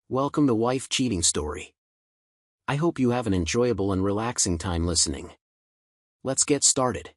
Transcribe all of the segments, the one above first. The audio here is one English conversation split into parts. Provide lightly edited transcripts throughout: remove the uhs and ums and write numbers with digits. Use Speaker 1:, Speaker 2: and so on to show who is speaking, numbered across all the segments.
Speaker 1: Welcome to Wife Cheating Story. I hope you have an enjoyable and relaxing time listening. Let's get started.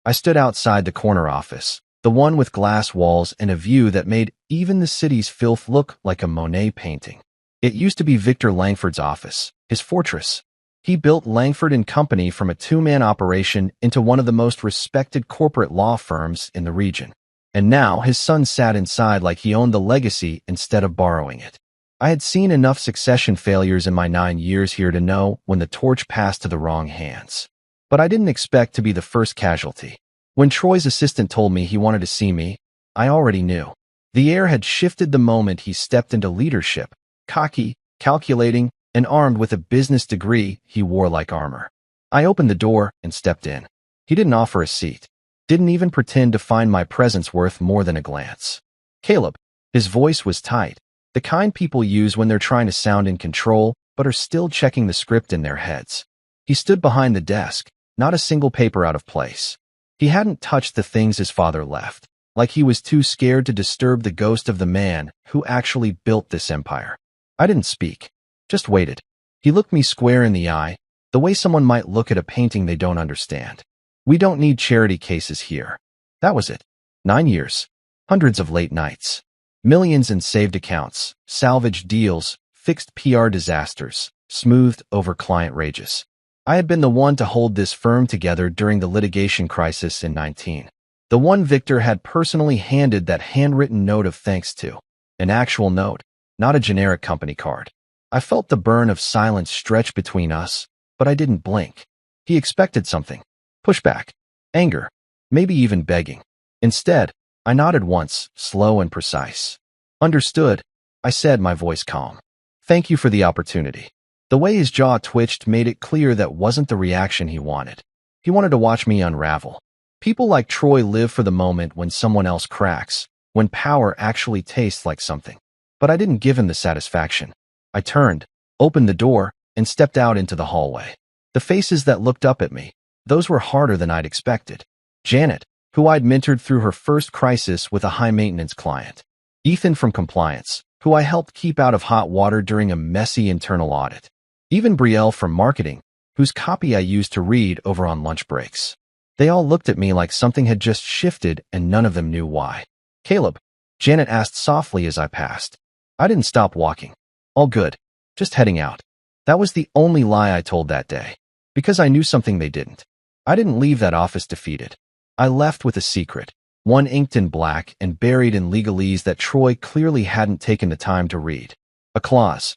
Speaker 2: I stood outside the corner office, the one with glass walls and a view that made even the city's filth look like a Monet painting. It used to be Victor Langford's office, his fortress. He built Langford and Company from a two-man operation into one of the most respected corporate law firms in the region. And now his son sat inside like he owned the legacy instead of borrowing it. I had seen enough succession failures in my 9 years here to know when the torch passed to the wrong hands. But I didn't expect to be the first casualty. When Troy's assistant told me he wanted to see me, I already knew. The air had shifted the moment he stepped into leadership, cocky, calculating, and armed with a business degree he wore like armor. I opened the door and stepped in. He didn't offer a seat. Didn't even pretend to find my presence worth more than a glance. Caleb. His voice was tight, the kind people use when they're trying to sound in control but are still checking the script in their heads. He stood behind the desk, not a single paper out of place. He hadn't touched the things his father left, like he was too scared to disturb the ghost of the man who actually built this empire. I didn't speak, just waited. He looked me square in the eye, the way someone might look at a painting they don't understand. We don't need charity cases here. That was it. 9 years. Hundreds of late nights. Millions in saved accounts, salvaged deals, fixed PR disasters, smoothed over client rages. I had been the one to hold this firm together during the litigation crisis in 19. The one Victor had personally handed that handwritten note of thanks to. An actual note, not a generic company card. I felt the burn of silence stretch between us, but I didn't blink. He expected something. Pushback. Anger. Maybe even begging. Instead, I nodded once, slow and precise. Understood, I said, my voice calm. Thank you for the opportunity. The way his jaw twitched made it clear that wasn't the reaction he wanted. He wanted to watch me unravel. People like Troy live for the moment when someone else cracks, when power actually tastes like something. But I didn't give him the satisfaction. I turned, opened the door, and stepped out into the hallway. The faces that looked up at me, those were harder than I'd expected. Janet, who I'd mentored through her first crisis with a high-maintenance client. Ethan from compliance, who I helped keep out of hot water during a messy internal audit. Even Betrayal from marketing, whose copy I used to read over on lunch breaks. They all looked at me like something had just shifted and none of them knew why. Caleb, Janet asked softly as I passed. I didn't stop walking. All good. Just heading out. That was the only lie I told that day. Because I knew something they didn't. I didn't leave that office defeated. I left with a secret, one inked in black and buried in legalese that Troy clearly hadn't taken the time to read. A clause.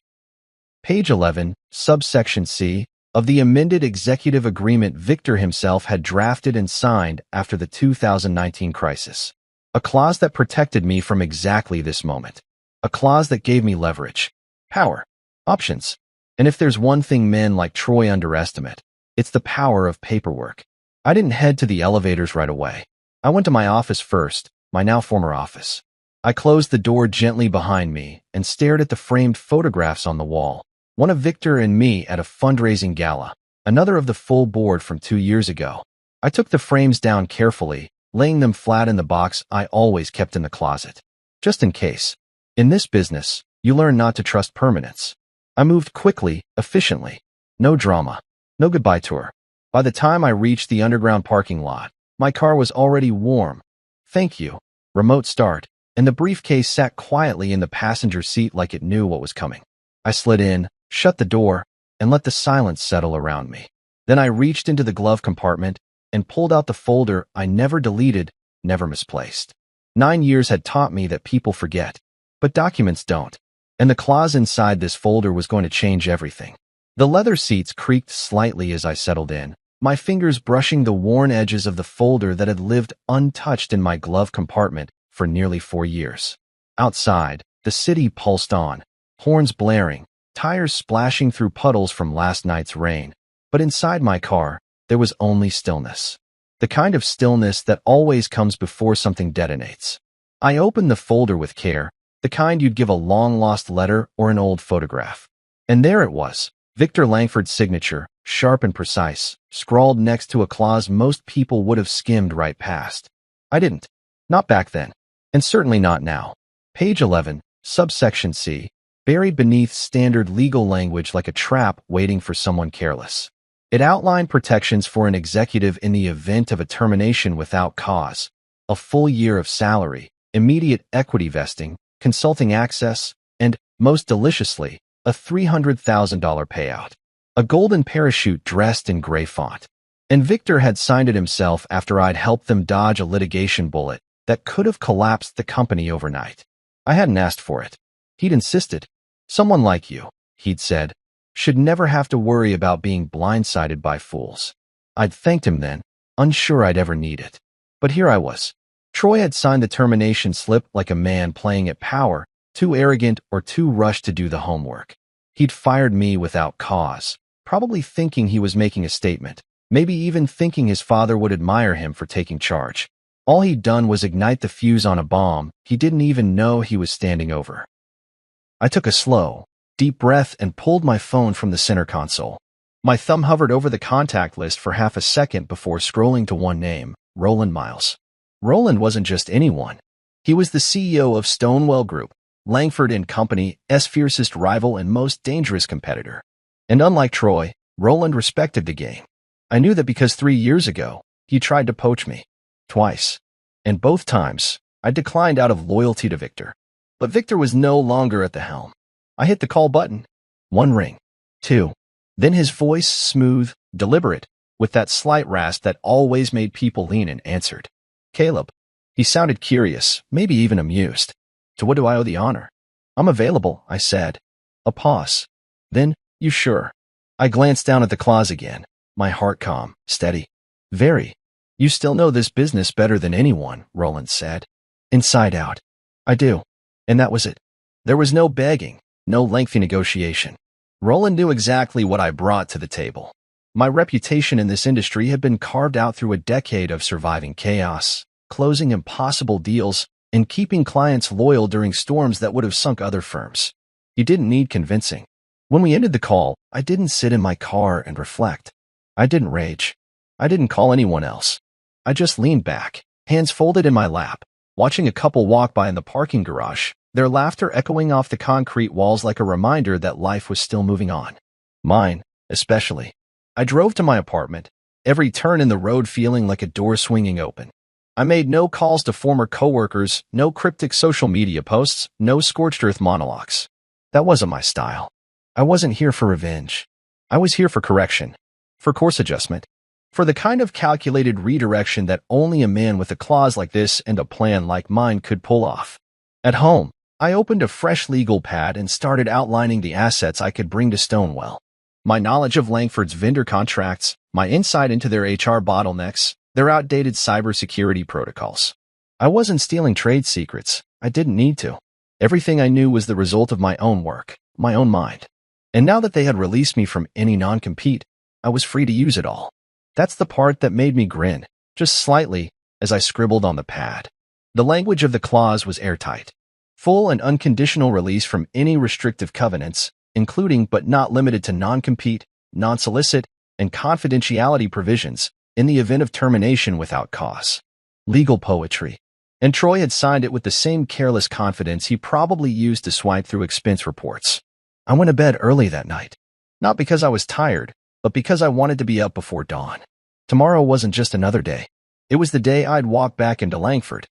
Speaker 2: Page 11, subsection C, of the amended executive agreement Victor himself had drafted and signed after the 2019 crisis. A clause that protected me from exactly this moment. A clause that gave me leverage, power, options. And if there's one thing men like Troy underestimate, it's the power of paperwork. I didn't head to the elevators right away. I went to my office first, my now former office. I closed the door gently behind me and stared at the framed photographs on the wall. One of Victor and me at a fundraising gala, another of the full board from 2 years ago. I took the frames down carefully, laying them flat in the box I always kept in the closet. Just in case. In this business, you learn not to trust permanence. I moved quickly, efficiently. No drama. No goodbye tour. By the time I reached the underground parking lot, my car was already warm. Thank you. Remote start, and the briefcase sat quietly in the passenger seat like it knew what was coming. I slid in, shut the door, and let the silence settle around me. Then I reached into the glove compartment and pulled out the folder I never deleted, never misplaced. 9 years had taught me that people forget, but documents don't. And the clause inside this folder was going to change everything. The leather seats creaked slightly as I settled in, my fingers brushing the worn edges of the folder that had lived untouched in my glove compartment for nearly 4 years. Outside, the city pulsed on, horns blaring, tires splashing through puddles from last night's rain. But inside my car, there was only stillness. The kind of stillness that always comes before something detonates. I opened the folder with care, the kind you'd give a long-lost letter or an old photograph. And there it was, Victor Langford's signature, sharp and precise, scrawled next to a clause most people would have skimmed right past. I didn't. Not back then. And certainly not now. Page 11, subsection C. buried beneath standard legal language like a trap waiting for someone careless. It outlined protections for an executive in the event of a termination without cause, a full year of salary, immediate equity vesting, consulting access, and, most deliciously, a $300,000 payout. A golden parachute dressed in gray font. And Victor had signed it himself after I'd helped them dodge a litigation bullet that could have collapsed the company overnight. I hadn't asked for it. He'd insisted. Someone like you, he'd said, should never have to worry about being blindsided by fools. I'd thanked him then, unsure I'd ever need it. But here I was. Troy had signed the termination slip like a man playing at power, too arrogant or too rushed to do the homework. He'd fired me without cause, probably thinking he was making a statement, maybe even thinking his father would admire him for taking charge. All he'd done was ignite the fuse on a bomb he didn't even know he was standing over. I took a slow, deep breath and pulled my phone from the center console. My thumb hovered over the contact list for half a second before scrolling to one name, Roland Miles. Roland wasn't just anyone. He was the CEO of Stonewell Group, Langford and Company's fiercest rival and most dangerous competitor. And unlike Troy, Roland respected the game. I knew that because 3 years ago, he tried to poach me. Twice. And both times, I declined out of loyalty to Victor. But Victor was no longer at the helm. I hit the call button. 1 ring. 2. Then his voice, smooth, deliberate, with that slight rasp that always made people lean in, answered. Caleb. He sounded curious, maybe even amused. To what do I owe the honor? I'm available, I said. A pause. Then, you sure? I glanced down at the clause again, my heart calm, steady. Very. You still know this business better than anyone, Roland said. Inside out. I do. And that was it. There was no begging, no lengthy negotiation. Roland knew exactly what I brought to the table. My reputation in this industry had been carved out through a decade of surviving chaos, closing impossible deals, and keeping clients loyal during storms that would have sunk other firms. He didn't need convincing. When we ended the call, I didn't sit in my car and reflect. I didn't rage. I didn't call anyone else. I just leaned back, hands folded in my lap, watching a couple walk by in the parking garage, their laughter echoing off the concrete walls like a reminder that life was still moving on. Mine, especially. I drove to my apartment, every turn in the road feeling like a door swinging open. I made no calls to former coworkers, no cryptic social media posts, no scorched earth monologues. That wasn't my style. I wasn't here for revenge. I was here for correction, for course adjustment, for the kind of calculated redirection that only a man with a clause like this and a plan like mine could pull off. At home, I opened a fresh legal pad and started outlining the assets I could bring to Stonewell. My knowledge of Langford's vendor contracts, my insight into their HR bottlenecks, their outdated cybersecurity protocols. I wasn't stealing trade secrets. I didn't need to. Everything I knew was the result of my own work, my own mind. And now that they had released me from any non-compete, I was free to use it all. That's the part that made me grin, just slightly, as I scribbled on the pad. The language of the clause was airtight. Full and unconditional release from any restrictive covenants, including but not limited to non-compete, non-solicit, and confidentiality provisions in the event of termination without cause. Legal poetry. And Troy had signed it with the same careless confidence he probably used to swipe through expense reports. I went to bed early that night. Not because I was tired, but because I wanted to be up before dawn. Tomorrow wasn't just another day. It was the day I'd walk back into Langford.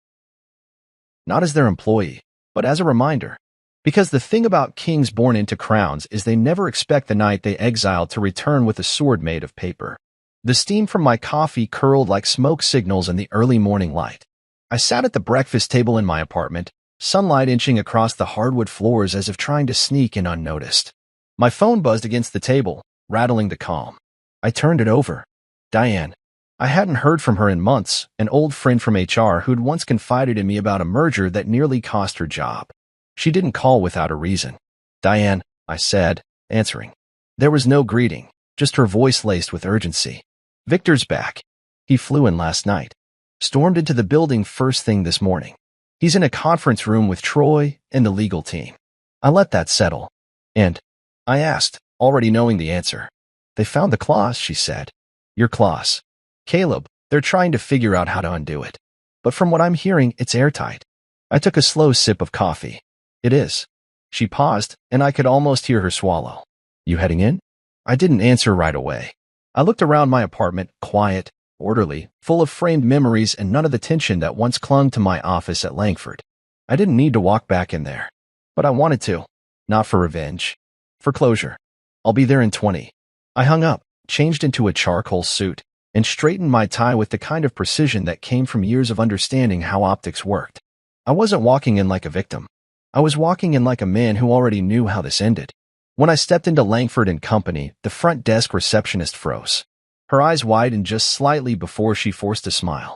Speaker 2: Not as their employee, but as a reminder. Because the thing about kings born into crowns is they never expect the night they exiled to return with a sword made of paper. The steam from my coffee curled like smoke signals in the early morning light. I sat at the breakfast table in my apartment, sunlight inching across the hardwood floors as if trying to sneak in unnoticed. My phone buzzed against the table, rattling the calm. I turned it over. Diane. I hadn't heard from her in months, an old friend from HR who'd once confided in me about a merger that nearly cost her job. She didn't call without a reason. Diane, I said, answering. There was no greeting, just her voice laced with urgency. Victor's back. He flew in last night. Stormed into the building first thing this morning. He's in a conference room with Troy and the legal team. I let that settle. And I asked, already knowing the answer. They found the clause, she said. Your clause. Caleb, they're trying to figure out how to undo it. But from what I'm hearing, it's airtight. I took a slow sip of coffee. It is. She paused, and I could almost hear her swallow. You heading in? I didn't answer right away. I looked around my apartment, quiet, orderly, full of framed memories and none of the tension that once clung to my office at Langford. I didn't need to walk back in there. But I wanted to. Not for revenge. For closure. I'll be there in 20. I hung up, changed into a charcoal suit, and straightened my tie with the kind of precision that came from years of understanding how optics worked. I wasn't walking in like a victim. I was walking in like a man who already knew how this ended. When I stepped into Langford and Company, the front desk receptionist froze. Her eyes widened just slightly before she forced a smile.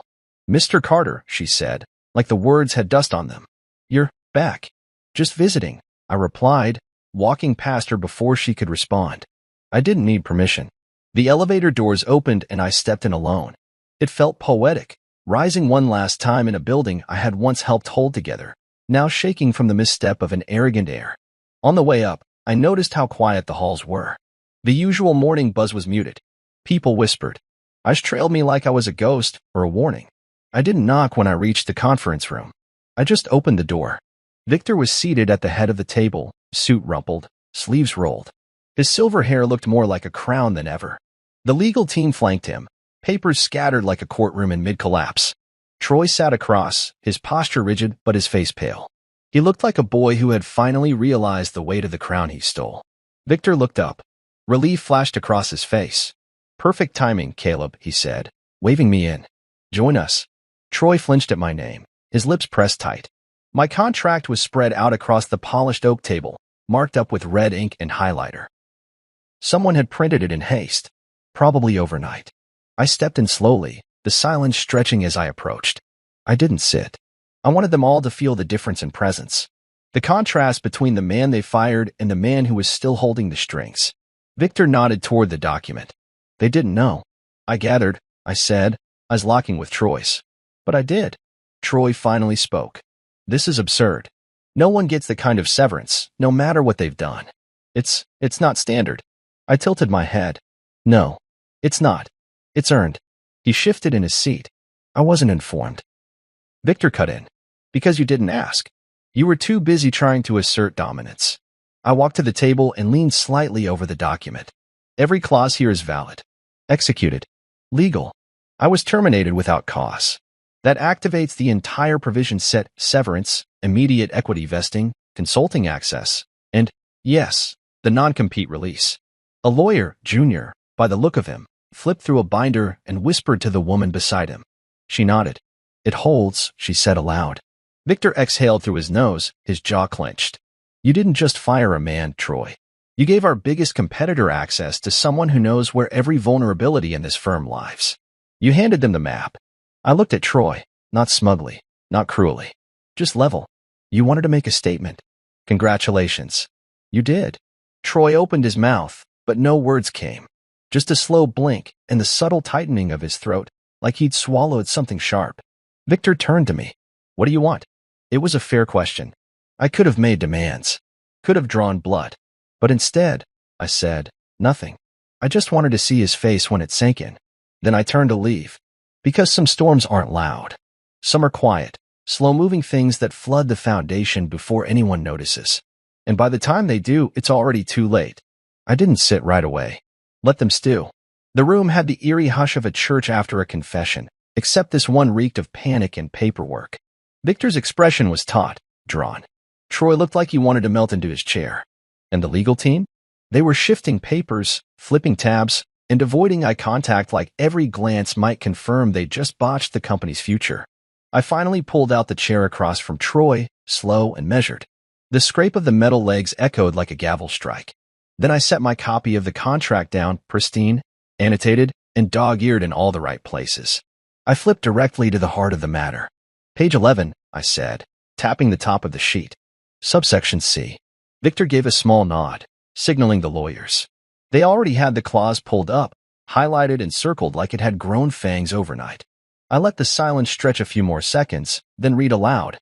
Speaker 2: Mr. Carter, she said, like the words had dust on them. You're back. Just visiting, I replied, walking past her before she could respond. I didn't need permission. The elevator doors opened and I stepped in alone. It felt poetic, rising one last time in a building I had once helped hold together, now shaking from the misstep of an arrogant air. On the way up, I noticed how quiet the halls were. The usual morning buzz was muted. People whispered. Eyes trailed me like I was a ghost or a warning. I didn't knock when I reached the conference room. I just opened the door. Victor was seated at the head of the table, suit rumpled, sleeves rolled. His silver hair looked more like a crown than ever. The legal team flanked him, papers scattered like a courtroom in mid-collapse. Troy sat across, his posture rigid but his face pale. He looked like a boy who had finally realized the weight of the crown he stole. Victor looked up. Relief flashed across his face. Perfect timing, Caleb, he said, waving me in. Join us. Troy flinched at my name, his lips pressed tight. My contract was spread out across the polished oak table, marked up with red ink and highlighter. Someone had printed it in haste, probably overnight. I stepped in slowly, the silence stretching as I approached. I didn't sit. I wanted them all to feel the difference in presence. The contrast between the man they fired and the man who was still holding the strings. Victor nodded toward the document. They didn't know. I gathered, I said, eyes locking with Troy's. But I did. Troy finally spoke. This is absurd. No one gets the kind of severance, no matter what they've done. It's not standard. I tilted my head. No, it's not. It's earned. He shifted in his seat. I wasn't informed. Victor cut in. Because you didn't ask. You were too busy trying to assert dominance. I walked to the table and leaned slightly over the document. Every clause here is valid. Executed. Legal. I was terminated without cause. That activates the entire provision set: severance, immediate equity vesting, consulting access, and, yes, the non-compete release. A lawyer, Junior, by the look of him, flipped through a binder and whispered to the woman beside him. She nodded. It holds, she said aloud. Victor exhaled through his nose, his jaw clenched. You didn't just fire a man, Troy. You gave our biggest competitor access to someone who knows where every vulnerability in this firm lies. You handed them the map. I looked at Troy, not smugly, not cruelly, just level. You wanted to make a statement. Congratulations. You did. Troy opened his mouth, but no words came. Just a slow blink and the subtle tightening of his throat, like he'd swallowed something sharp. Victor turned to me. What do you want? It was a fair question. I could have made demands, could have drawn blood. But instead, I said, nothing. I just wanted to see his face when it sank in. Then I turned to leave. Because some storms aren't loud. Some are quiet, slow-moving things that flood the foundation before anyone notices. And by the time they do, it's already too late. I didn't sit right away. Let them stew. The room had the eerie hush of a church after a confession, except this one reeked of panic and paperwork. Victor's expression was taut, drawn. Troy looked like he wanted to melt into his chair. And the legal team? They were shifting papers, flipping tabs, and avoiding eye contact like every glance might confirm they just botched the company's future. I finally pulled out the chair across from Troy, slow and measured. The scrape of the metal legs echoed like a gavel strike. Then I set my copy of the contract down, pristine, annotated, and dog-eared in all the right places. I flipped directly to the heart of the matter. Page 11, I said, tapping the top of the sheet. Subsection C. Victor gave a small nod, signaling the lawyers. They already had the clause pulled up, highlighted and circled like it had grown fangs overnight. I let the silence stretch a few more seconds, then read aloud.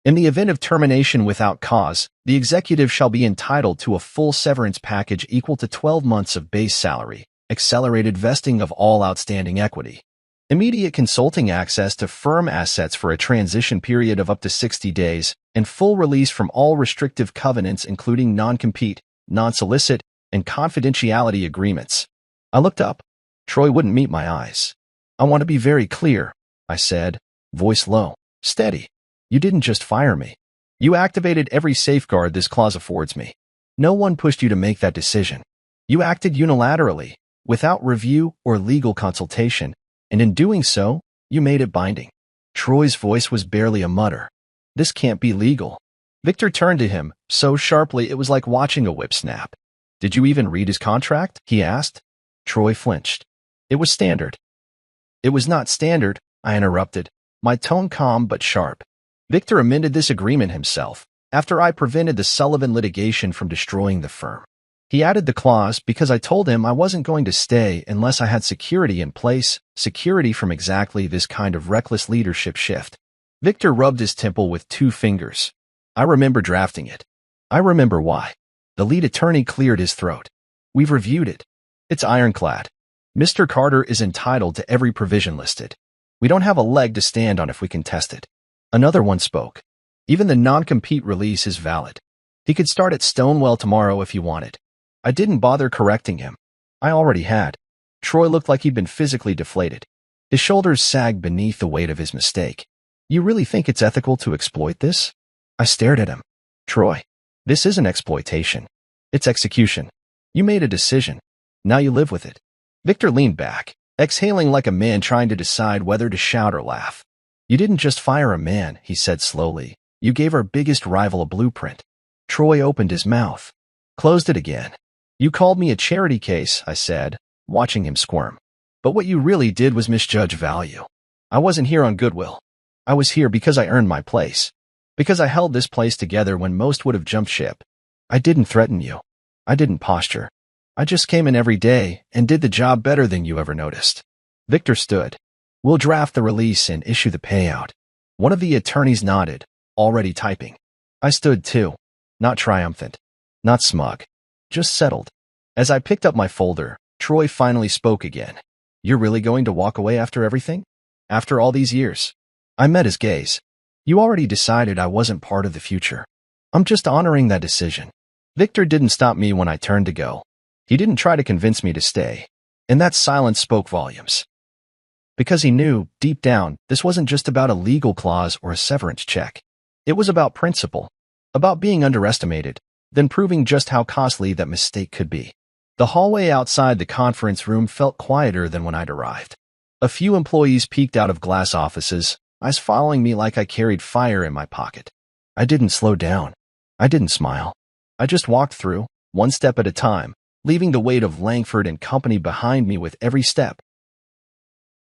Speaker 2: In the event of termination without cause, the executive shall be entitled to a full severance package equal to 12 months of base salary, accelerated vesting of all outstanding equity. immediate consulting access to firm assets for a transition period of up to 60 days, and full release from all restrictive covenants including non-compete, non-solicit, and confidentiality agreements. I looked up. Troy wouldn't meet my eyes. I want to be very clear, I said, voice low, steady. You didn't just fire me. You activated every safeguard this clause affords me. No one pushed you to make that decision. You acted unilaterally, without review or legal consultation, and in doing so, you made it binding. Troy's voice was barely a mutter. This can't be legal. Victor turned to him, so sharply it was like watching a whip snap. Did you even read his contract? He asked. Troy flinched. It was standard. It was not standard, I interrupted, my tone calm but sharp. Victor amended this agreement himself, after I prevented the Sullivan litigation from destroying the firm. He added the clause because I told him I wasn't going to stay unless I had security in place, security from exactly this kind of reckless leadership shift. Victor rubbed his temple with 2 fingers. I remember drafting it. I remember why. The lead attorney cleared his throat. We've reviewed it. It's ironclad. Mr. Carter is entitled to every provision listed. We don't have a leg to stand on if we contest it. Another one spoke. Even the non-compete release is valid. He could start at Stonewell tomorrow if he wanted. I didn't bother correcting him. I already had. Troy looked like he'd been physically deflated. His shoulders sagged beneath the weight of his mistake. You really think it's ethical to exploit this? I stared at him. Troy, this isn't exploitation. It's execution. You made a decision. Now you live with it. Victor leaned back, exhaling like a man trying to decide whether to shout or laugh. You didn't just fire a man, he said slowly. You gave our biggest rival a blueprint. Troy opened his mouth, closed it again. You called me a charity case, I said, watching him squirm. But what you really did was misjudge value. I wasn't here on goodwill. I was here because I earned my place. Because I held this place together when most would have jumped ship. I didn't threaten you. I didn't posture. I just came in every day and did the job better than you ever noticed. Victor stood. We'll draft the release and issue the payout. One of the attorneys nodded, already typing. I stood too, not triumphant, not smug, just settled. As I picked up my folder, Troy finally spoke again. You're really going to walk away after everything? After all these years? I met his gaze. You already decided I wasn't part of the future. I'm just honoring that decision. Victor didn't stop me when I turned to go. He didn't try to convince me to stay. And that silence spoke volumes. Because he knew, deep down, this wasn't just about a legal clause or a severance check. It was about principle, about being underestimated, then proving just how costly that mistake could be. The hallway outside the conference room felt quieter than when I'd arrived. A few employees peeked out of glass offices, eyes following me like I carried fire in my pocket. I didn't slow down. I didn't smile. I just walked through, one step at a time, leaving the weight of Langford and company behind me with every step.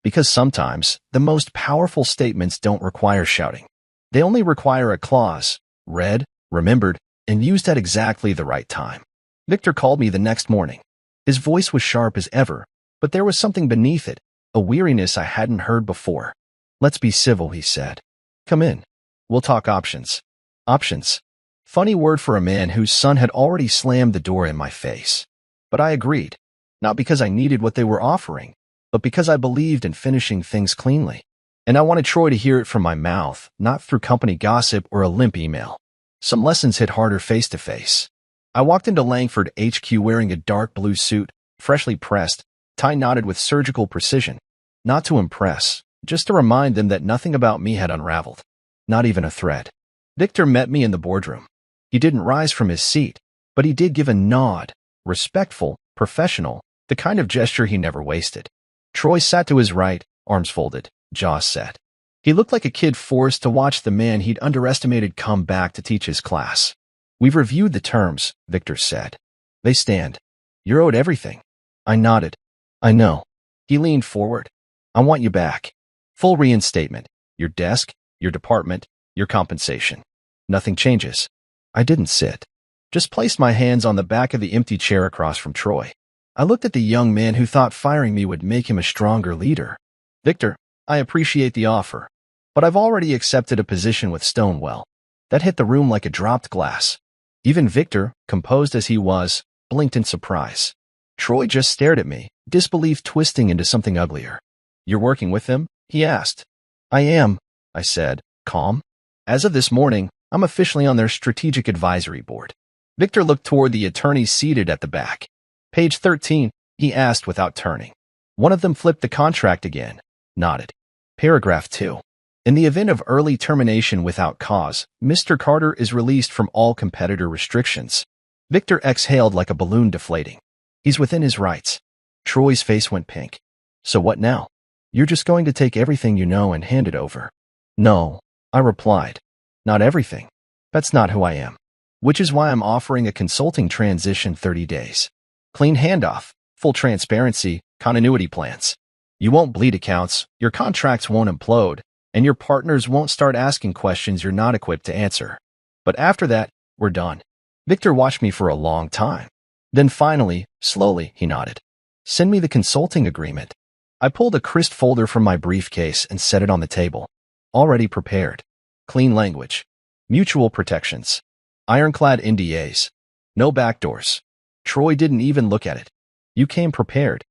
Speaker 2: Because sometimes, the most powerful statements don't require shouting. They only require a clause, read, remembered, and used at exactly the right time. Victor called me the next morning. His voice was sharp as ever, but there was something beneath it, a weariness I hadn't heard before. Let's be civil, he said. Come in. We'll talk options. Options. Funny word for a man whose son had already slammed the door in my face. But I agreed. Not because I needed what they were offering, but because I believed in finishing things cleanly. And I wanted Troy to hear it from my mouth, not through company gossip or a limp email. Some lessons hit harder face to face. I walked into Langford HQ wearing a dark blue suit, freshly pressed, tie knotted with surgical precision. Not to impress, just to remind them that nothing about me had unraveled. Not even a thread. Victor met me in the boardroom. He didn't rise from his seat, but he did give a nod, respectful, professional, the kind of gesture he never wasted. Troy sat to his right, arms folded, jaws set. He looked like a kid forced to watch the man he'd underestimated come back to teach his class. We've reviewed the terms, Victor said. They stand. You're owed everything. I nodded. I know. He leaned forward. I want you back. Full reinstatement. Your desk, your department, your compensation. Nothing changes. I didn't sit. Just placed my hands on the back of the empty chair across from Troy. I looked at the young man who thought firing me would make him a stronger leader. Victor, I appreciate the offer, but I've already accepted a position with Stonewell. That hit the room like a dropped glass. Even Victor, composed as he was, blinked in surprise. Troy just stared at me, disbelief twisting into something uglier. You're working with them? He asked. I am, I said, calm. As of this morning, I'm officially on their strategic advisory board. Victor looked toward the attorneys seated at the back. Page 13, he asked without turning. One of them flipped the contract again, nodded. Paragraph 2. In the event of early termination without cause, Mr. Carter is released from all competitor restrictions. Victor exhaled like a balloon deflating. He's within his rights. Troy's face went pink. So what now? You're just going to take everything you know and hand it over. No, I replied. Not everything. That's not who I am. Which is why I'm offering a consulting transition 30 days. Clean handoff, full transparency, continuity plans. You won't bleed accounts, your contracts won't implode, and your partners won't start asking questions you're not equipped to answer. But after that, we're done. Victor watched me for a long time. Then finally, slowly, he nodded. Send me the consulting agreement. I pulled a crisp folder from my briefcase and set it on the table. Already prepared. Clean language. Mutual protections. Ironclad NDAs. No backdoors. Troy didn't even look at it. You came prepared.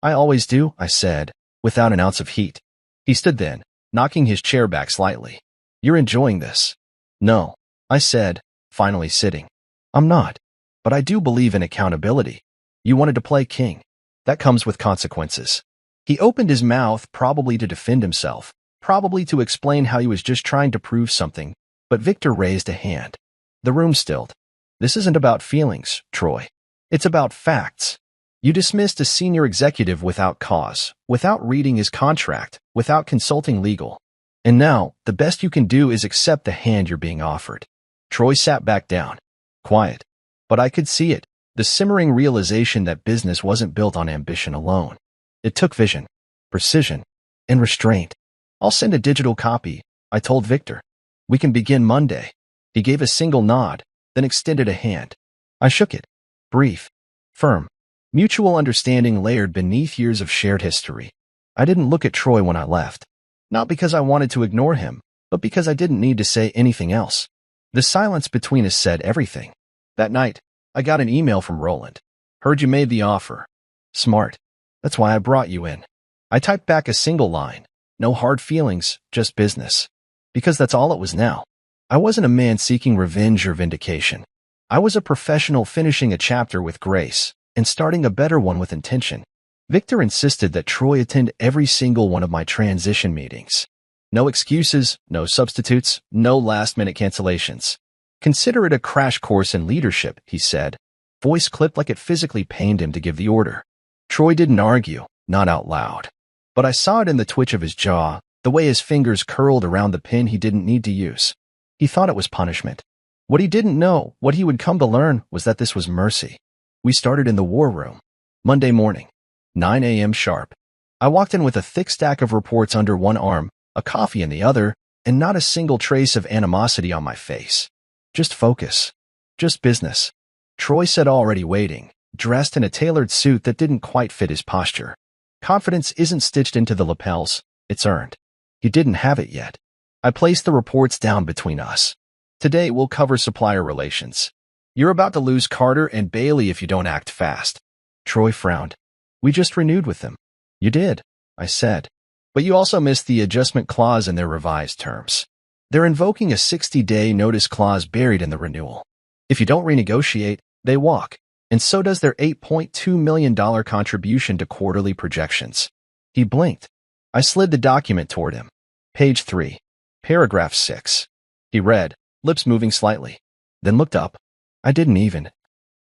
Speaker 2: I always do, I said, without an ounce of heat. He stood then, knocking his chair back slightly. You're enjoying this. No, I said, finally sitting. I'm not. But I do believe in accountability. You wanted to play king. That comes with consequences. He opened his mouth, probably to defend himself, probably to explain how he was just trying to prove something, but Victor raised a hand. The room stilled. This isn't about feelings, Troy. It's about facts. You dismissed a senior executive without cause, without reading his contract, without consulting legal. And now, the best you can do is accept the hand you're being offered. Troy sat back down. Quiet. But I could see it, the simmering realization that business wasn't built on ambition alone. It took vision, precision, and restraint. I'll send a digital copy, I told Victor. We can begin Monday. He gave a single nod, then extended a hand. I shook it. Brief. Firm. Mutual understanding layered beneath years of shared history. I didn't look at Troy when I left. Not because I wanted to ignore him, but because I didn't need to say anything else. The silence between us said everything. That night, I got an email from Roland. Heard you made the offer. Smart. That's why I brought you in. I typed back a single line. No hard feelings, just business. Because that's all it was now. I wasn't a man seeking revenge or vindication. I was a professional finishing a chapter with grace and starting a better one with intention. Victor insisted that Troy attend every single one of my transition meetings. No excuses, no substitutes, no last-minute cancellations. Consider it a crash course in leadership, he said. Voice clipped like it physically pained him to give the order. Troy didn't argue, not out loud. But I saw it in the twitch of his jaw, the way his fingers curled around the pin he didn't need to use. He thought it was punishment. What he didn't know, what he would come to learn, was that this was mercy. We started in the war room. Monday morning, 9 a.m. sharp. I walked in with a thick stack of reports under one arm, a coffee in the other, and not a single trace of animosity on my face. Just focus. Just business. Troy said already waiting, dressed in a tailored suit that didn't quite fit his posture. Confidence isn't stitched into the lapels, it's earned. He didn't have it yet. I placed the reports down between us. Today we'll cover supplier relations. You're about to lose Carter and Bailey if you don't act fast. Troy frowned. We just renewed with them. You did, I said. But you also missed the adjustment clause in their revised terms. They're invoking a 60-day notice clause buried in the renewal. If you don't renegotiate, they walk, and so does their $8.2 million contribution to quarterly projections. He blinked. I slid the document toward him. Page 3. Paragraph 6. He read, lips moving slightly, then looked up. I didn't even.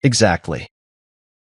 Speaker 2: Exactly.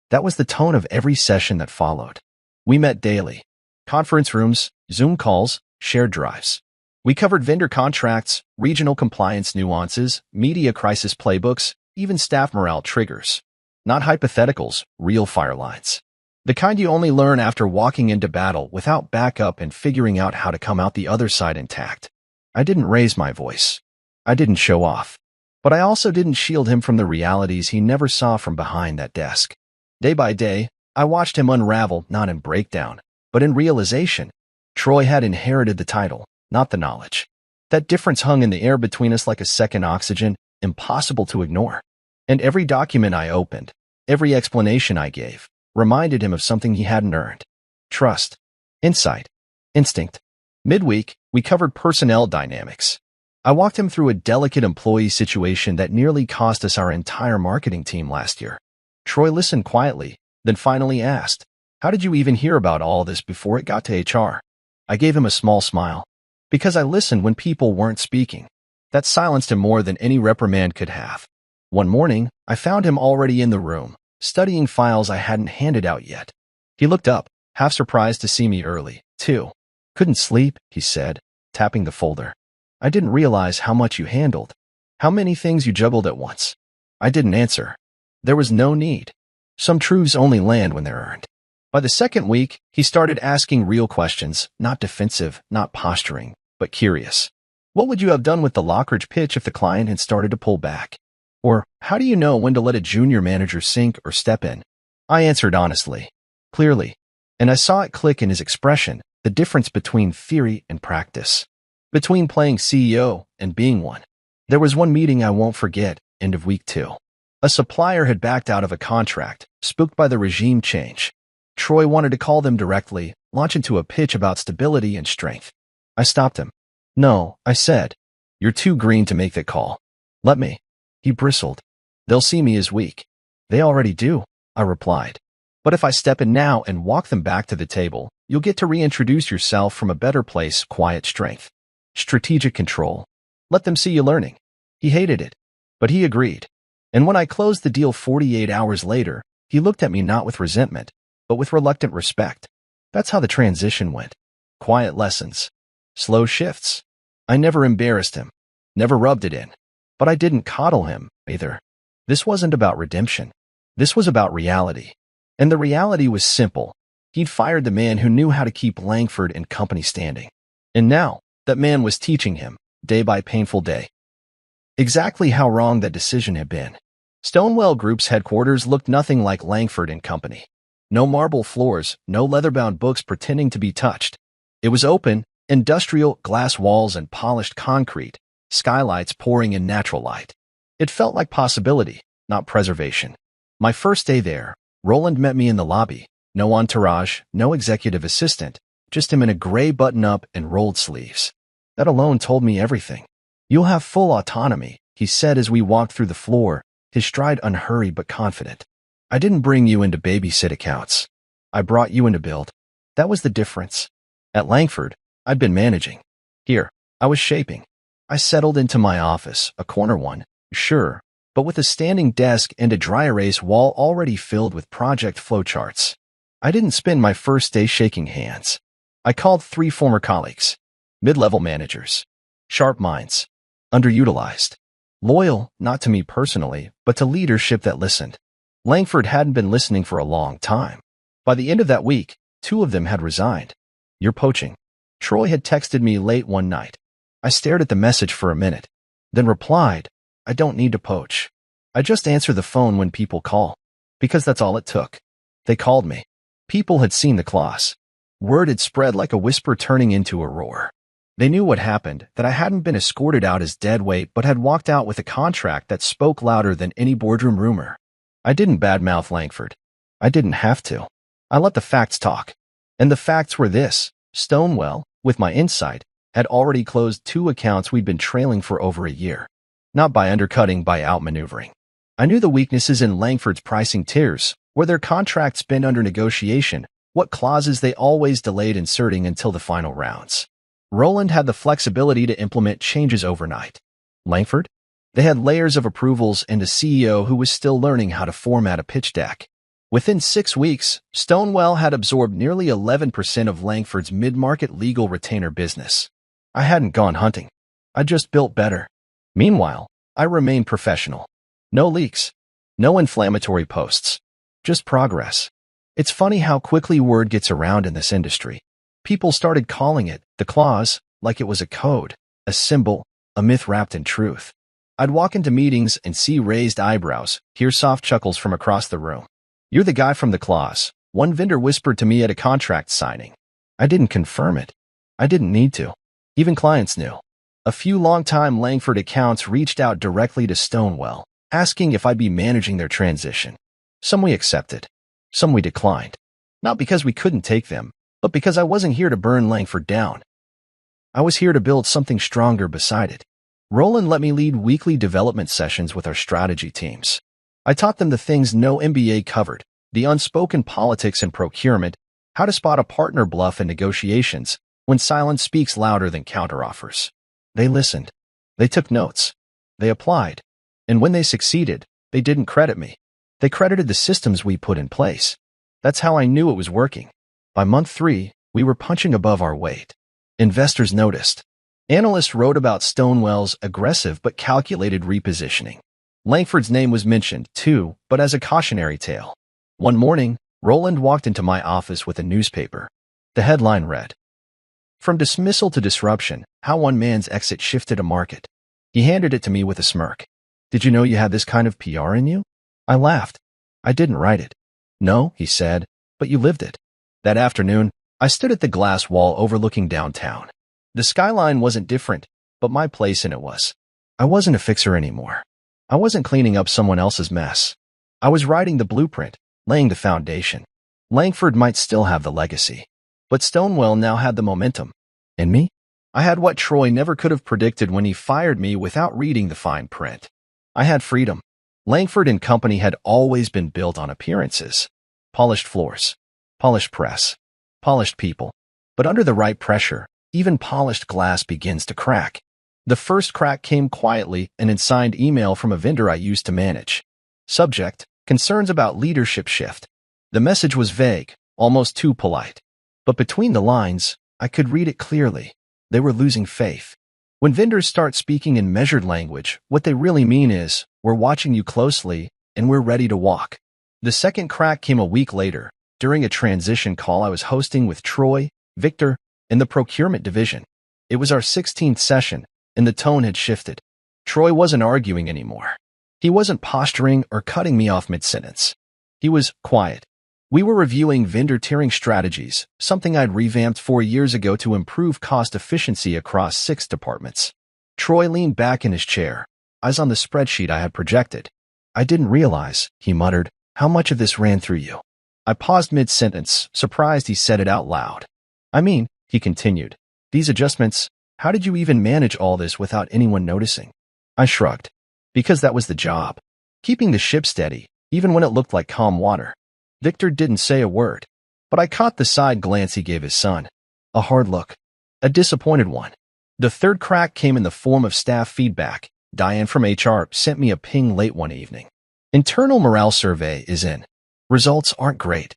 Speaker 2: That was the tone of every session that followed. We met daily. Conference rooms, Zoom calls, shared drives. We covered vendor contracts, regional compliance nuances, media crisis playbooks, even staff morale triggers. Not hypotheticals, real fire lines. The kind you only learn after walking into battle without backup and figuring out how to come out the other side intact. I didn't raise my voice. I didn't show off. But I also didn't shield him from the realities he never saw from behind that desk. Day by day, I watched him unravel, not in breakdown, but in realization. Troy had inherited the title, not the knowledge. That difference hung in the air between us like a second oxygen, impossible to ignore. And every document I opened, every explanation I gave, reminded him of something he hadn't earned. Trust. Insight. Instinct. Midweek, we covered personnel dynamics. I walked him through a delicate employee situation that nearly cost us our entire marketing team last year. Troy listened quietly, then finally asked, "How did you even hear about all this before it got to HR?" I gave him a small smile. Because I listened when people weren't speaking. That silenced him more than any reprimand could have. One morning, I found him already in the room, studying files I hadn't handed out yet. He looked up, half surprised to see me early, too. "Couldn't sleep," he said, tapping the folder. "I didn't realize how much you handled. How many things you juggled at once." I didn't answer. There was no need. Some truths only land when they're earned. By the second week, he started asking real questions, not defensive, not posturing, but curious. What would you have done with the Lockridge pitch if the client had started to pull back? Or, how do you know when to let a junior manager sink or step in? I answered honestly, clearly, and I saw it click in his expression, the difference between theory and practice. Between playing CEO and being one. There was one meeting I won't forget, end of week 2. A supplier had backed out of a contract, spooked by the regime change. Troy wanted to call them directly, launch into a pitch about stability and strength. I stopped him. "No," I said. "You're too green to make that call. Let me." He bristled. "They'll see me as weak." "They already do," I replied. "But if I step in now and walk them back to the table, you'll get to reintroduce yourself from a better place, quiet strength. Strategic control. Let them see you learning." He hated it, but he agreed. And when I closed the deal 48 hours later, he looked at me not with resentment, but with reluctant respect. That's how the transition went. Quiet lessons. Slow shifts. I never embarrassed him. Never rubbed it in. But I didn't coddle him, either. This wasn't about redemption. This was about reality. And the reality was simple. He'd fired the man who knew how to keep Langford and company standing. And now, that man was teaching him, day by painful day, exactly how wrong that decision had been. Stonewell Group's headquarters looked nothing like Langford and Company. No marble floors, no leather-bound books pretending to be touched. It was open, industrial, glass walls and polished concrete, skylights pouring in natural light. It felt like possibility, not preservation. My first day there, Roland met me in the lobby. No entourage, no executive assistant, just him in a gray button-up and rolled sleeves. That alone told me everything. "You'll have full autonomy," he said as we walked through the floor, his stride unhurried but confident. "I didn't bring you in to babysit accounts. I brought you in to build." That was the difference. At Langford, I'd been managing. Here, I was shaping. I settled into my office, a corner one, sure, but with a standing desk and a dry erase wall already filled with project flowcharts. I didn't spend my first day shaking hands. I called 3 former colleagues. Mid-level managers. Sharp minds. Underutilized. Loyal, not to me personally, but to leadership that listened. Langford hadn't been listening for a long time. By the end of that week, 2 of them had resigned. "You're poaching." Troy had texted me late one night. I stared at the message for a minute, then replied, "I don't need to poach. I just answer the phone when people call." Because that's all it took. They called me. People had seen the clause. Word had spread like a whisper turning into a roar. They knew what happened, that I hadn't been escorted out as deadweight but had walked out with a contract that spoke louder than any boardroom rumor. I didn't badmouth Langford. I didn't have to. I let the facts talk. And the facts were this. Stonewell, with my insight, had already closed 2 accounts we'd been trailing for over a year. Not by undercutting, by outmaneuvering. I knew the weaknesses in Langford's pricing tiers, where their contracts been under negotiation, what clauses they always delayed inserting until the final rounds. Roland had the flexibility to implement changes overnight. Langford? They had layers of approvals and a CEO who was still learning how to format a pitch deck. Within 6 weeks, Stonewell had absorbed nearly 11% of Langford's mid-market legal retainer business. I hadn't gone hunting. I just built better. Meanwhile, I remained professional. No leaks. No inflammatory posts. Just progress. It's funny how quickly word gets around in this industry. People started calling it the clause, like it was a code, a symbol, a myth wrapped in truth. I'd walk into meetings and see raised eyebrows, hear soft chuckles from across the room. "You're the guy from the clause," one vendor whispered to me at a contract signing. I didn't confirm it. I didn't need to. Even clients knew. A few long-time Langford accounts reached out directly to Stonewell, asking if I'd be managing their transition. Some we accepted. Some we declined. Not because we couldn't take them, but because I wasn't here to burn Langford down. I was here to build something stronger beside it. Roland let me lead weekly development sessions with our strategy teams. I taught them the things no MBA covered, the unspoken politics and procurement, how to spot a partner bluff in negotiations when silence speaks louder than counteroffers. They listened. They took notes. They applied. And when they succeeded, they didn't credit me. They credited the systems we put in place. That's how I knew it was working. By month 3, we were punching above our weight. Investors noticed. Analysts wrote about Stonewell's aggressive but calculated repositioning. Langford's name was mentioned, too, but as a cautionary tale. One morning, Roland walked into my office with a newspaper. The headline read, "From dismissal to disruption, how one man's exit shifted a market." He handed it to me with a smirk. "Did you know you had this kind of PR in you?" I laughed. "I didn't write it." "No," he said, "but you lived it." That afternoon, I stood at the glass wall overlooking downtown. The skyline wasn't different, but my place in it was. I wasn't a fixer anymore. I wasn't cleaning up someone else's mess. I was writing the blueprint, laying the foundation. Langford might still have the legacy, but Stonewell now had the momentum. And me? I had what Troy never could have predicted when he fired me without reading the fine print. I had freedom. Langford and Company had always been built on appearances. Polished floors, polished press, polished people. But under the right pressure, even polished glass begins to crack. The first crack came quietly, an unsigned email from a vendor I used to manage. Subject, concerns about leadership shift. The message was vague, almost too polite. But between the lines, I could read it clearly. They were losing faith. When vendors start speaking in measured language, what they really mean is, we're watching you closely, and we're ready to walk. The second crack came a week later, during a transition call I was hosting with Troy, Victor, and the procurement division. It was our 16th session, and the tone had shifted. Troy wasn't arguing anymore. He wasn't posturing or cutting me off mid-sentence. He was quiet. We were reviewing vendor tiering strategies, something I'd revamped 4 years ago to improve cost efficiency across 6 departments. Troy leaned back in his chair, eyes on the spreadsheet I had projected. "I didn't realize," he muttered, "how much of this ran through you." I paused mid-sentence, surprised he said it out loud. "I mean," he continued, "these adjustments, how did you even manage all this without anyone noticing?" I shrugged. Because that was the job. Keeping the ship steady, even when it looked like calm water. Victor didn't say a word, but I caught the side glance he gave his son. A hard look. A disappointed one. The third crack came in the form of staff feedback. Diane from HR sent me a ping late one evening. "Internal morale survey is in. Results aren't great."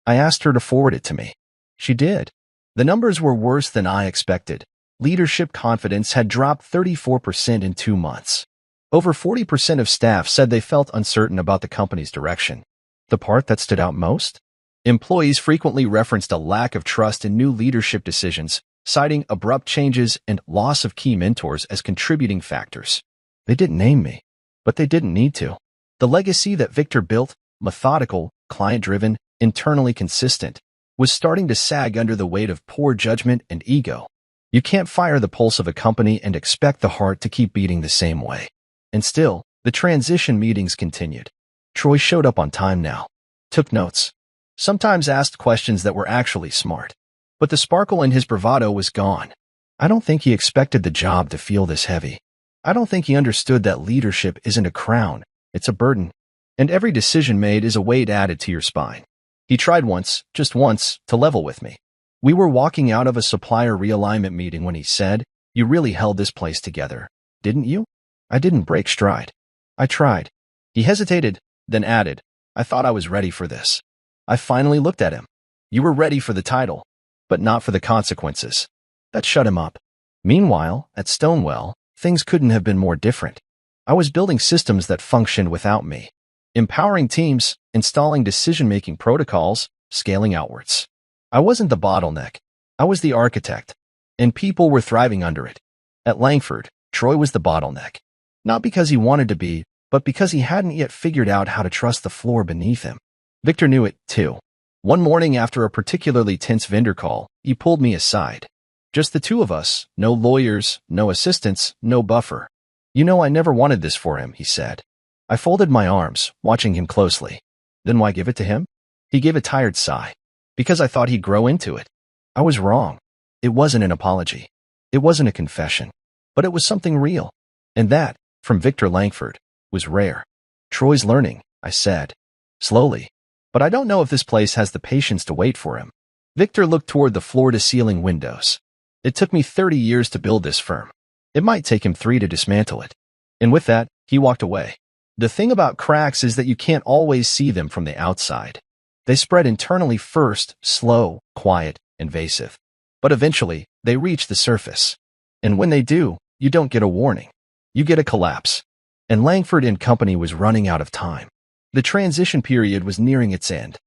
Speaker 2: I asked her to forward it to me. She did. The numbers were worse than I expected. Leadership confidence had dropped 34% in 2 months. Over 40% of staff said they felt uncertain about the company's direction. The part that stood out most? Employees frequently referenced a lack of trust in new leadership decisions, citing abrupt changes and loss of key mentors as contributing factors. They didn't name me, but they didn't need to. The legacy that Victor built, methodical, client-driven, internally consistent, was starting to sag under the weight of poor judgment and ego. You can't fire the pulse of a company and expect the heart to keep beating the same way. And still, the transition meetings continued. Troy showed up on time now, took notes, sometimes asked questions that were actually smart. But the sparkle in his bravado was gone. I don't think he expected the job to feel this heavy. I don't think he understood that leadership isn't a crown, it's a burden. And every decision made is a weight added to your spine. He tried once, just once, to level with me. We were walking out of a supplier realignment meeting when he said, "You really held this place together, didn't you?" I didn't break stride. I tried. He hesitated, then added, "I thought I was ready for this." I finally looked at him. "You were ready for the title, but not for the consequences." That shut him up. Meanwhile, at Stonewell, things couldn't have been more different. I was building systems that functioned without me. Empowering teams, installing decision-making protocols, scaling outwards. I wasn't the bottleneck. I was the architect, and people were thriving under it. At Langford, Troy was the bottleneck. Not because he wanted to be, but because he hadn't yet figured out how to trust the floor beneath him. Victor knew it, too. One morning after a particularly tense vendor call, he pulled me aside. Just the two of us, no lawyers, no assistants, no buffer. "You know I never wanted this for him," he said. I folded my arms, watching him closely. "Then why give it to him?" He gave a tired sigh. because I thought he'd grow into it. I was wrong. It wasn't an apology. It wasn't a confession. But it was something real. And that, from Victor Langford, was rare. Troy's learning, I said. Slowly. But I don't know if this place has the patience to wait for him. Victor looked toward the floor-to-ceiling windows. It took me 30 years to build this firm. It might take him 3 to dismantle it. And with that, he walked away. The thing about cracks is that you can't always see them from the outside. They spread internally first, slow, quiet, invasive. But eventually, they reach the surface. And when they do, you don't get a warning. You get a collapse. And Langford and Company was running out of time. The transition period was nearing its end.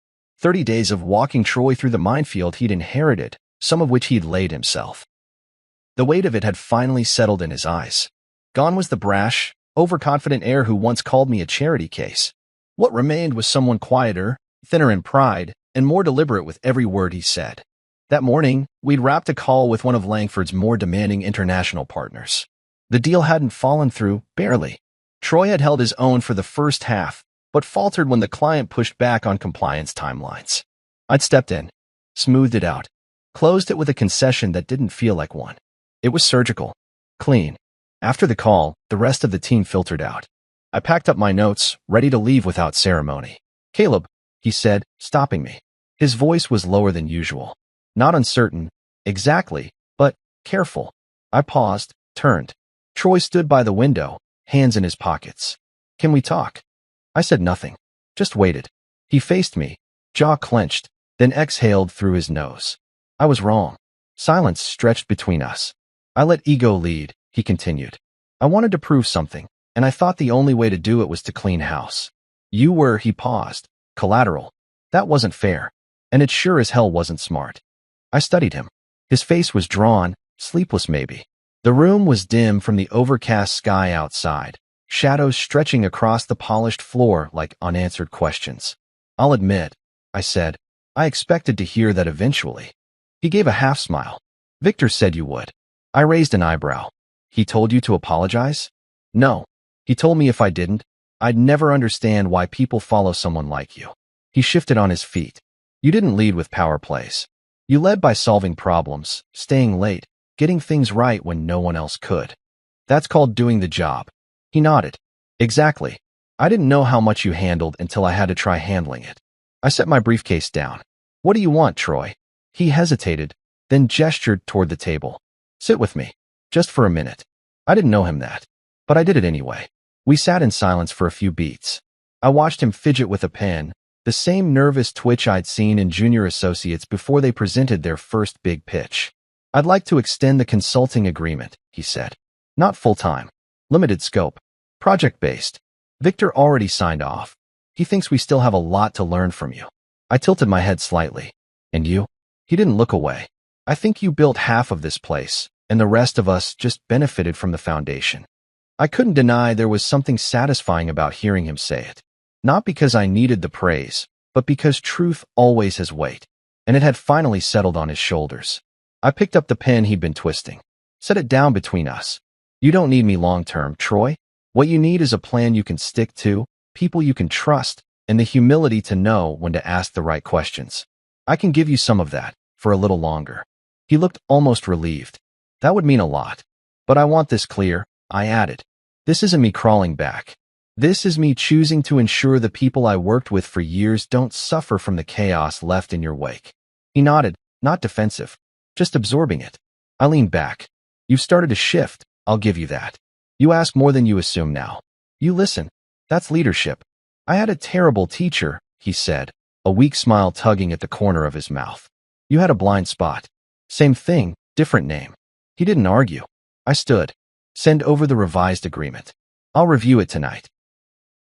Speaker 2: 30 days of walking Troy through the minefield he'd inherited, some of which he'd laid himself. The weight of it had finally settled in his eyes. Gone was the brash, overconfident heir who once called me a charity case. What remained was someone quieter, thinner in pride, and more deliberate with every word he said. That morning, we'd wrapped a call with one of Langford's more demanding international partners. The deal hadn't fallen through, barely. Troy had held his own for the first half, but faltered when the client pushed back on compliance timelines. I'd stepped in, smoothed it out, closed it with a concession that didn't feel like one. It was surgical, clean. After the call, the rest of the team filtered out. I packed up my notes, ready to leave without ceremony. "Caleb," he said, stopping me. His voice was lower than usual. Not uncertain, exactly, but careful. I paused, turned. Troy stood by the window, hands in his pockets. "Can we talk?" I said nothing, just waited. He faced me, jaw clenched, then exhaled through his nose. I was wrong. Silence stretched between us. I let ego lead, he continued. I wanted to prove something, and I thought the only way to do it was to clean house. You were, he paused, collateral. That wasn't fair, and it sure as hell wasn't smart. I studied him. His face was drawn, sleepless maybe. The room was dim from the overcast sky outside, shadows stretching across the polished floor like unanswered questions. "I'll admit," I said, "I expected to hear that eventually." He gave a half smile. "Victor said you would." I raised an eyebrow. "He told you to apologize?" "No. He told me if I didn't, I'd never understand why people follow someone like you." He shifted on his feet. "You didn't lead with power plays. You led by solving problems, staying late, getting things right when no one else could. That's called doing the job." He nodded. "Exactly. I didn't know how much you handled until I had to try handling it." I set my briefcase down. "What do you want, Troy?" He hesitated, then gestured toward the table. "Sit with me. Just for a minute." I didn't know him that, but I did it anyway. We sat in silence for a few beats. I watched him fidget with a pen, the same nervous twitch I'd seen in junior associates before they presented their first big pitch. "I'd like to extend the consulting agreement," he said. "Not full-time. Limited scope. Project-based. Victor already signed off. He thinks we still have a lot to learn from you." I tilted my head slightly. "And you?" He didn't look away. "I think you built half of this place, and the rest of us just benefited from the foundation." I couldn't deny there was something satisfying about hearing him say it. Not because I needed the praise, but because truth always has weight, and it had finally settled on his shoulders. I picked up the pen he'd been twisting. Set it down between us. "You don't need me long-term, Troy. What you need is a plan you can stick to, people you can trust, and the humility to know when to ask the right questions. I can give you some of that, for a little longer." He looked almost relieved. "That would mean a lot. But I want this clear," I added. "This isn't me crawling back. This is me choosing to ensure the people I worked with for years don't suffer from the chaos left in your wake." He nodded, not defensive, just absorbing it. I leaned back. "You've started to shift, I'll give you that. You ask more than you assume now. You listen. That's leadership." "I had a terrible teacher," he said, a weak smile tugging at the corner of his mouth. "You had a blind spot. Same thing, different name." He didn't argue. I stood. "Send over the revised agreement. I'll review it tonight."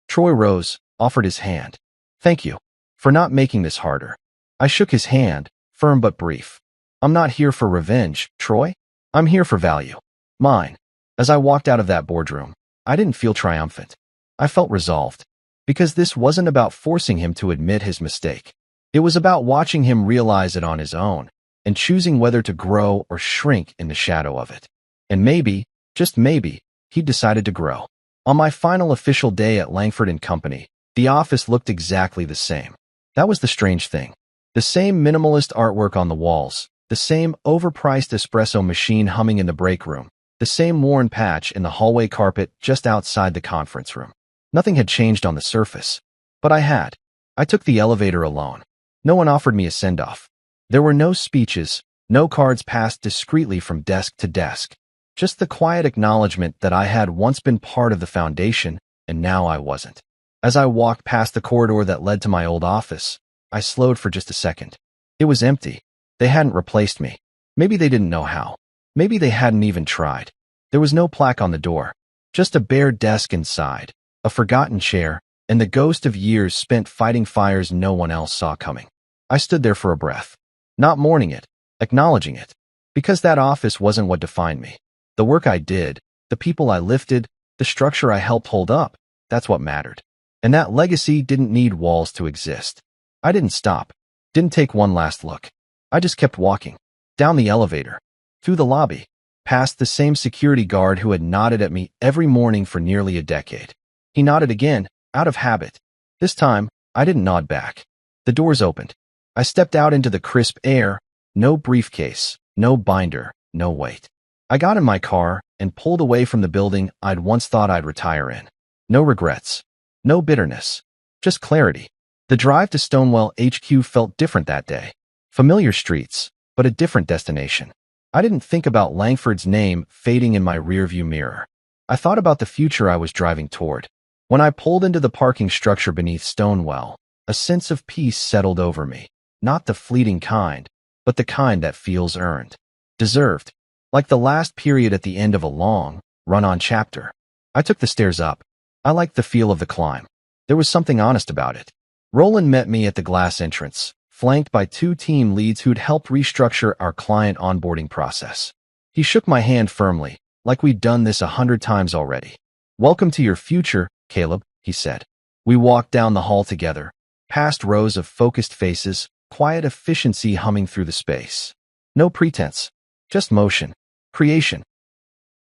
Speaker 2: Troy rose, offered his hand. "Thank you for not making this harder." I shook his hand, firm but brief. "I'm not here for revenge, Troy. I'm here for value. Mine." As I walked out of that boardroom, I didn't feel triumphant. I felt resolved. Because this wasn't about forcing him to admit his mistake. It was about watching him realize it on his own, and choosing whether to grow or shrink in the shadow of it. And maybe, just maybe, he decided to grow. On my final official day at Langford and Company, the office looked exactly the same. That was the strange thing. The same minimalist artwork on the walls, the same overpriced espresso machine humming in the break room, the same worn patch in the hallway carpet just outside the conference room. Nothing had changed on the surface, but I had. I took the elevator alone. No one offered me a send-off. There were no speeches, no cards passed discreetly from desk to desk. Just the quiet acknowledgement that I had once been part of the foundation, and now I wasn't. As I walked past the corridor that led to my old office, I slowed for just a second. It was empty. They hadn't replaced me. Maybe they didn't know how. Maybe they hadn't even tried. There was no plaque on the door. Just a bare desk inside, a forgotten chair, and the ghost of years spent fighting fires no one else saw coming. I stood there for a breath. Not mourning it, acknowledging it. Because that office wasn't what defined me. The work I did, the people I lifted, the structure I helped hold up, that's what mattered. And that legacy didn't need walls to exist. I didn't stop. Didn't take one last look. I just kept walking. Down the elevator. Through the lobby. Past the same security guard who had nodded at me every morning for nearly a decade. He nodded again, out of habit. This time, I didn't nod back. The doors opened. I stepped out into the crisp air. No briefcase, no binder, no weight. I got in my car and pulled away from the building I'd once thought I'd retire in. No regrets. No bitterness. Just clarity. The drive to Stonewall HQ felt different that day. Familiar streets, but a different destination. I didn't think about Langford's name fading in my rearview mirror. I thought about the future I was driving toward. When I pulled into the parking structure beneath Stonewall, a sense of peace settled over me. Not the fleeting kind, but the kind that feels earned. Deserved. Like the last period at the end of a long, run-on chapter. I took the stairs up. I liked the feel of the climb. There was something honest about it. Roland met me at the glass entrance, flanked by two team leads who'd helped restructure our client onboarding process. He shook my hand firmly, like we'd done this 100 times already. "Welcome to your future, Caleb," he said. We walked down the hall together, past rows of focused faces, quiet efficiency humming through the space. No pretense, just motion, creation.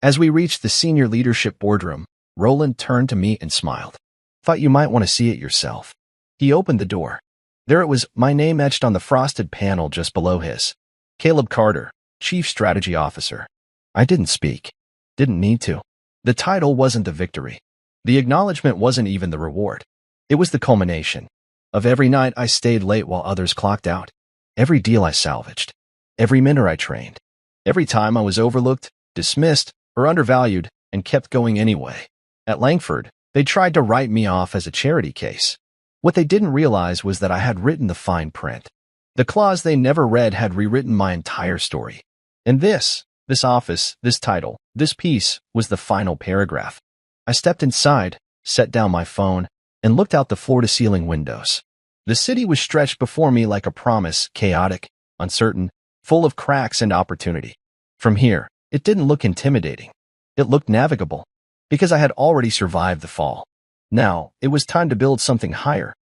Speaker 2: As we reached the senior leadership boardroom, Roland turned to me and smiled. "Thought you might want to see it yourself." He opened the door. There it was, my name etched on the frosted panel just below his. Caleb Carter, Chief Strategy Officer. I didn't speak. Didn't need to. The title wasn't the victory. The acknowledgement wasn't even the reward. It was the culmination of every night I stayed late while others clocked out, every deal I salvaged, every mentor I trained, every time I was overlooked, dismissed, or undervalued, and kept going anyway. At Langford, they tried to write me off as a charity case. What they didn't realize was that I had written the fine print. The clause they never read had rewritten my entire story. And this office, this title, this piece was the final paragraph. I stepped inside, set down my phone, and looked out the floor-to-ceiling windows. The city was stretched before me like a promise, chaotic, uncertain, full of cracks and opportunity. From here, it didn't look intimidating. It looked navigable, because I had already survived the fall. Now, it was time to build something higher,